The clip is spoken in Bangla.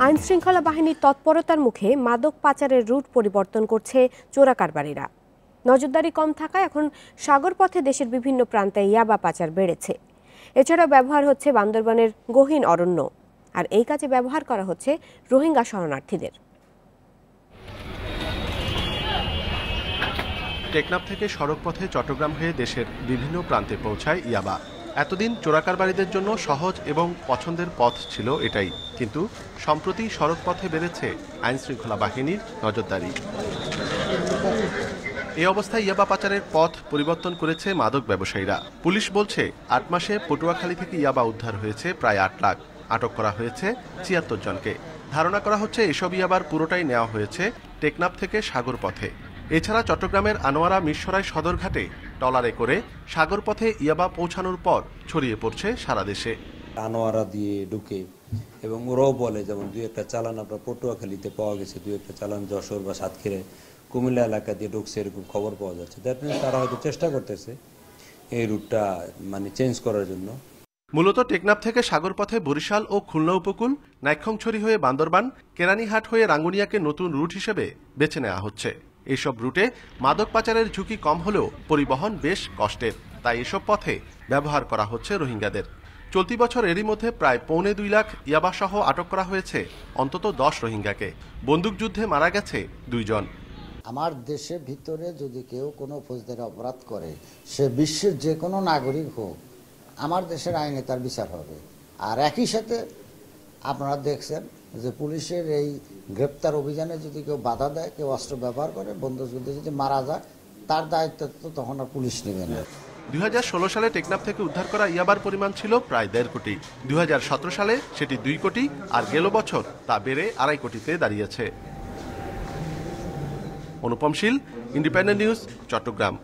আইনশৃঙ্খলা বাহিনীর তৎপরতার মুখে মাদক পাচারের রুট পরিবর্তন করছে চোরাকারবারিরা। নজরদারি কম থাকায় এখন সাগরপথে দেশের বিভিন্ন প্রান্তে ইয়াবা পাচার বেড়েছে। এছাড়াও ব্যবহার হচ্ছে বান্দরবানের গহীন অরণ্য, আর এই কাজে ব্যবহার করা হচ্ছে রোহিঙ্গা শরণার্থীদের। টেকনাফ থেকে সড়কপথে চট্টগ্রাম হয়ে দেশের বিভিন্ন প্রান্তে পৌঁছায় ইয়াবা। এতদিন চোরাকারবারীদের জন্য সহজ এবং পছন্দের পথ ছিল এটাই, কিন্তু সম্প্রতি সড়কপথে বেড়েছে আইনশৃঙ্খলা বাহিনীর নজরদারি। এই অবস্থায় ইয়াবা পাচারের পথ পরিবর্তন করেছে মাদক ব্যবসায়ীরা। পুলিশ বলছে ৮ মাসে পটুয়াখালী থেকে ইয়াবা উদ্ধার হয়েছে প্রায় ৮ লাখ। আটক করা হয়েছে ৭৬ জনকে। ধারণা করা হচ্ছে এসব ইয়াবার পুরোটাই নেওয়া হয়েছে টেকনাফ থেকে সাগর পথে। এছাড়া চট্টগ্রামের আনোয়ারা মিরসরাই সদরঘাটে ট্রলারে করে সাগর পথে ইয়াবা পৌঁছানোর পর ছড়িয়ে পড়ছে সারা দেশে। আনোয়ারা দিয়ে ঢুকে এবং ওরাও বলে, যেমন দুই একটা চালান আপনার পটুয়াখালীতে পাওয়া গেছে, দুই একটা চালান যশোর বা সাতক্ষীরা কুমিল্লা এলাকা দিয়ে ঢুকছে, এরকম খবর পাওয়া যাচ্ছে। দ্যাট মিনস তারা হয়তো চেষ্টা করতেছে এই রুটটা চেঞ্জ করার জন্য। মূলত টেকনাফ থেকে সাগর পথে বরিশাল ও খুলনা উপকূল, নাইক্ষ্যংছড়ি হয়ে বান্দরবান, কেরানীহাট হয়ে রাঙ্গুনিয়াকে নতুন রুট হিসেবে বেছে নেওয়া হচ্ছে। এইসব রুটে মাদক পাচারের ঝুঁকি কম হলেও পরিবহন বেশ কষ্টের, তাই এসব পথে ব্যবহার করা হচ্ছে রোহিঙ্গাদের। চলতি বছর এরই মধ্যে প্রায় ২.৫ লাখ ইয়াবাসহ আটক করা হয়েছে অন্তত ১০ রোহিঙ্গাকে। বন্দুকযুদ্ধে মারা গেছে ২ জন। আমার দেশের ভিতরে যদি কেউ কোনো ফৌজদারি অপরাধ করে, সে বিশ্বের যে কোনো নাগরিক হোক, আমার দেশের আইনে তার বিচার হবে। আর একই সাথে আপনারা দেখছেন যে পুলিশের এই গ্রেপ্তার অভিযানে যদি কেউ বাধা দেয়, কেউ অস্ত্র ব্যবহার করে, বন্দুকযুদ্ধে যদি মারা যায়, তার দায়িত্ব তো তখন আর পুলিশ নেবে না। ২০১৬ সালে টেকনাফ থেকে উদ্ধার করা ইয়াবার পরিমাণ ছিল প্রায় ১.৫ কোটি। ২০১৭ সালে সেটি ২ কোটি, আর গেল বছর তা বেড়ে ২.৫ কোটিতে দাঁড়িয়েছে। অনুপম শীল, ইন্ডিপেন্ডেন্ট নিউজ, চট্টগ্রাম।